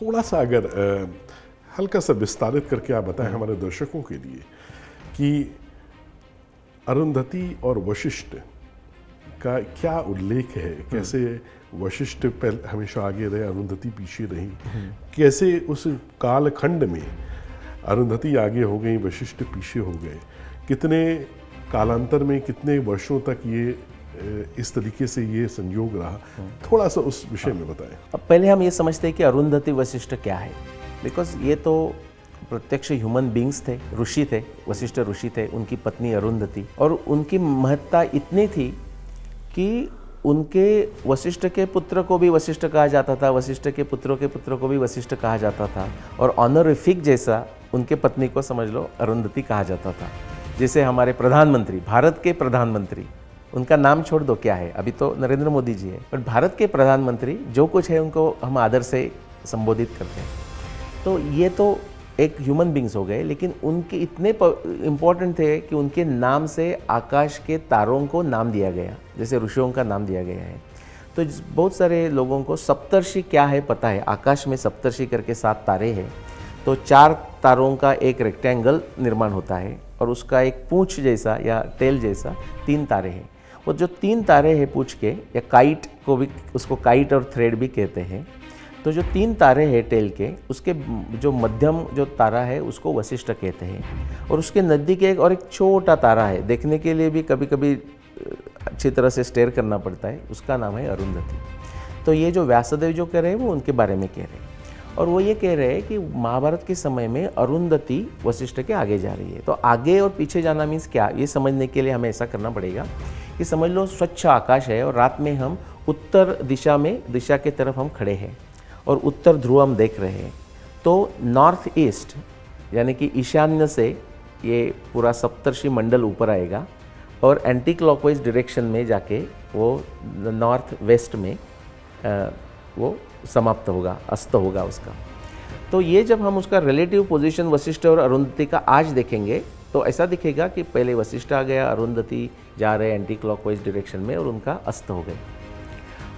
थोड़ा सा अगर हल्का सा विस्तारित करके आप बताएं हमारे दर्शकों के लिए कि अरुंधति और वशिष्ठ का क्या उल्लेख है, कैसे वशिष्ठ पहले हमेशा आगे रहे, अरुंधति पीछे रही, कैसे उस कालखंड में अरुंधति आगे हो गई, वशिष्ठ पीछे हो गए, कितने कालांतर में, कितने वर्षों तक ये इस तरीके से ये संयोग रहा, थोड़ा सा उस विषय में बताएं। अब पहले हम ये समझते हैं कि अरुंधति वशिष्ठ क्या है, बिकॉज ये तो प्रत्यक्ष ह्यूमन बींग्स थे, ऋषि थे, वशिष्ठ ऋषि थे, उनकी पत्नी अरुंधति, और उनकी महत्ता इतनी थी कि उनके वशिष्ठ के पुत्र को भी वशिष्ठ कहा जाता था, वशिष्ठ के पुत्रों के पुत्र को भी वशिष्ठ कहा जाता था, और ऑनरिफिक जैसा उनके पत्नी को समझ लो अरुंधति कहा जाता था। जैसे हमारे प्रधानमंत्री, भारत के प्रधानमंत्री, उनका नाम छोड़ दो क्या है, अभी तो नरेंद्र मोदी जी है, बट भारत के प्रधानमंत्री जो कुछ है उनको हम आदर से संबोधित करते हैं। तो ये तो एक ह्यूमन बींग्स हो गए, लेकिन उनके इतने इम्पोर्टेंट थे कि उनके नाम से आकाश के तारों को नाम दिया गया, जैसे ऋषियों का नाम दिया गया है। तो बहुत सारे लोगों को सप्तर्षि क्या है पता है, आकाश में सप्तर्षि करके 7 तारे हैं, तो 4 तारों का एक रेक्टेंगल निर्माण होता है और उसका एक पूंछ जैसा या टेल जैसा 3 तारे हैं। वो जो 3 तारे हैं पूंछ के, या काइट को भी, उसको काइट और थ्रेड भी कहते हैं, तो जो 3 तारे हैं टेल के, उसके जो मध्यम जो तारा है उसको वशिष्ठ कहते हैं, और उसके नज़दीक एक और एक छोटा तारा है, देखने के लिए भी कभी कभी अच्छी तरह से स्टेयर करना पड़ता है, उसका नाम है अरुंधति। तो ये जो व्यासदेव जो कह रहे हैं वो उनके बारे में कह रहे हैं, और वो ये कह रहे हैं कि महाभारत के समय में अरुंधति वशिष्ठ के आगे जा रही है। तो आगे और पीछे जाना मीन्स क्या, ये समझने के लिए हमें ऐसा करना पड़ेगा कि समझ लो स्वच्छ आकाश है और रात में हम उत्तर दिशा के तरफ हम खड़े हैं और उत्तर ध्रुव हम देख रहे हैं। तो नॉर्थ ईस्ट यानी कि ईशान्य से ये पूरा सप्तर्षि मंडल ऊपर आएगा और एंटी क्लॉकवाइज डायरेक्शन में जाके वो नॉर्थ वेस्ट में वो समाप्त होगा, अस्त होगा उसका। तो ये जब हम उसका रिलेटिव पोजीशन वशिष्ठ और अरुंधति का आज देखेंगे तो ऐसा दिखेगा कि पहले वशिष्ठ आ गया, अरुंधति जा रहे एंटी क्लॉकवाइज डायरेक्शन में और उनका अस्त हो गए।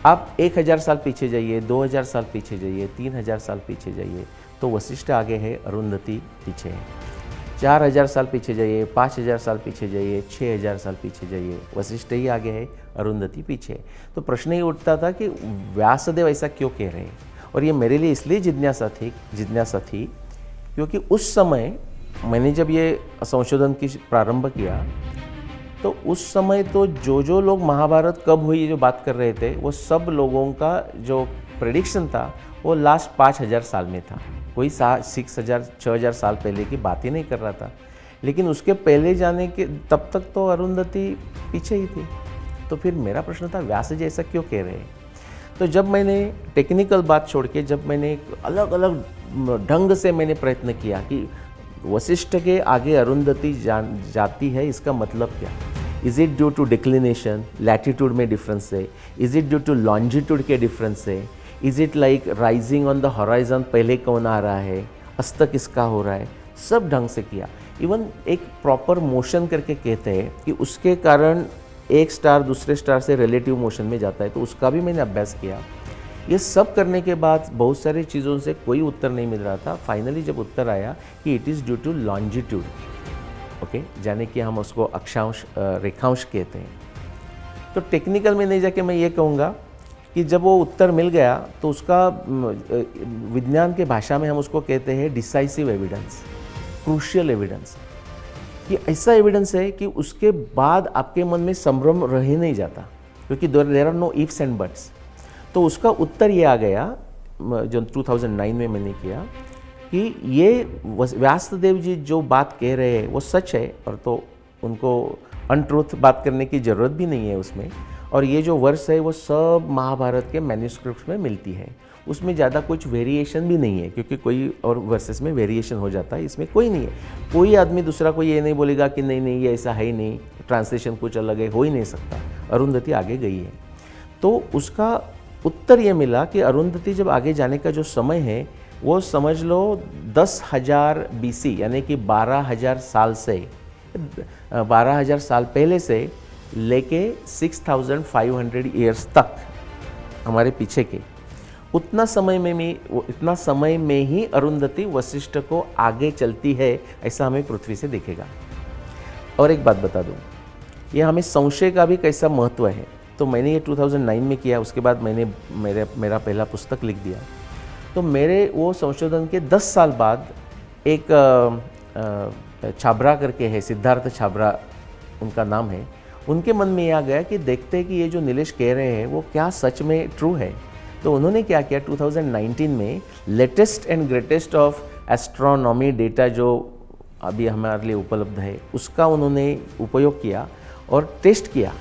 आप 1000 साल पीछे जाइए, 2000 साल पीछे जाइए, 3000 साल पीछे जाइए, तो वशिष्ठ आगे है, अरुंधति पीछे है। 4000 साल पीछे जाइए, 5000 साल पीछे जाइए, 6000 साल पीछे जाइए, वशिष्ठ ही आगे है, अरुंधति पीछे है। तो प्रश्न ये उठता था कि व्यासदेव ऐसा क्यों कह रहे हैं, और ये मेरे लिए इसलिए जिज्ञासा थी क्योंकि उस समय मैंने जब ये संशोधन की प्रारंभ किया तो उस समय तो जो लोग महाभारत कब हुई जो बात कर रहे थे, वो सब लोगों का जो प्रेडिक्शन था वो लास्ट 5000 साल में था। कोई 6000 साल पहले की बात ही नहीं कर रहा था। लेकिन उसके पहले जाने के तब तक तो अरुंधति पीछे ही थी। तो फिर मेरा प्रश्न था व्यास जी ऐसा क्यों कह रहे हैं। तो जब मैंने टेक्निकल बात छोड़ के, जब मैंने अलग अलग ढंग से मैंने प्रयत्न किया कि वशिष्ठ के आगे अरुंधति जाती है, इसका मतलब क्या, is it due to declination, latitude में डिफरेंस है, is it due to longitude के डिफरेंस है, is it like rising on the horizon, पहले कौन आ रहा है, अस्त किसका हो रहा है, सब ढंग से किया। इवन एक प्रॉपर मोशन करके कहते हैं कि उसके कारण एक स्टार दूसरे स्टार से रिलेटिव मोशन में जाता है, तो उसका भी मैंने अभ्यास किया। ये सब करने के बाद बहुत सारी चीज़ों से कोई उत्तर नहीं मिल रहा था। फाइनली जब उत्तर आया कि it is due to longitude, okay, यानी कि हम उसको अक्षांश रेखांश कहते हैं। तो टेक्निकल में नहीं जाके मैं ये कहूँगा कि जब वो उत्तर मिल गया तो उसका विज्ञान के भाषा में हम उसको कहते हैं डिसाइसिव एविडेंस, क्रूशियल एविडेंस। ये ऐसा एविडेंस है कि उसके बाद आपके मन में संभ्रम रह ही नहीं जाता, क्योंकि there are no ifs and buts. तो उसका उत्तर ये आ गया जो 2009 में मैंने किया कि ये व्यासदेव जी जो बात कह रहे हैं वो सच है, और तो उनको अनट्रूथ बात करने की ज़रूरत भी नहीं है उसमें। और ये जो वर्स है वो सब महाभारत के मैन्यूस्क्रिप्ट में मिलती है, उसमें ज़्यादा कुछ वेरिएशन भी नहीं है, क्योंकि कोई और वर्सेस में वेरिएशन हो जाता है, इसमें कोई नहीं है। कोई आदमी दूसरा को ये नहीं बोलेगा कि नहीं ये ऐसा है ही नहीं, ट्रांसलेशन कुछ अलग है, हो ही नहीं सकता। अरुंधति आगे गई है। तो उसका उत्तर ये मिला कि अरुंधति जब आगे जाने का जो समय है वो समझ लो 10,000 BC यानी कि 12,000 साल से 12,000 साल पहले से लेके 6,500 ईयर्स तक हमारे पीछे के, इतना समय में ही अरुंधति वशिष्ठ को आगे चलती है, ऐसा हमें पृथ्वी से दिखेगा। और एक बात बता दूं, ये हमें संशय का भी कैसा महत्व है। तो मैंने ये 2009 में किया, उसके बाद मैंने मेरा पहला पुस्तक लिख दिया। तो मेरे वो संशोधन के 10 साल बाद एक छाबरा करके है, सिद्धार्थ छाबरा उनका नाम है, उनके मन में ये आ गया कि देखते हैं कि ये जो नीलेश कह रहे हैं वो क्या सच में ट्रू है। तो उन्होंने क्या किया, 2019 में latest and greatest of astronomy data जो अभी हमारे लिए उपलब्ध है, उसका उन्होंने उपयोग किया और टेस्ट किया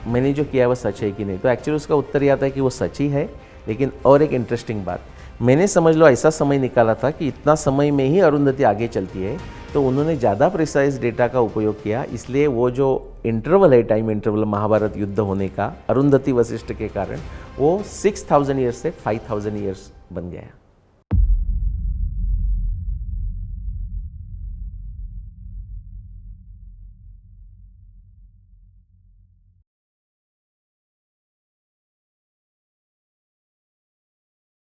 मैंने जो किया वो सच है कि नहीं। तो एक्चुअली उसका उत्तर यह आता है कि वो सच ही है। लेकिन और एक इंटरेस्टिंग बात, मैंने समझ लो ऐसा समय निकाला था कि इतना समय में ही अरुंधति आगे चलती है, तो उन्होंने ज़्यादा प्रिसाइज डेटा का उपयोग किया। इसलिए वो जो इंटरवल है, टाइम इंटरवल महाभारत युद्ध होने का, अरुंधति वशिष्ठ के कारण वो 6000 ईयर्स से 5000 ईयर्स बन गया।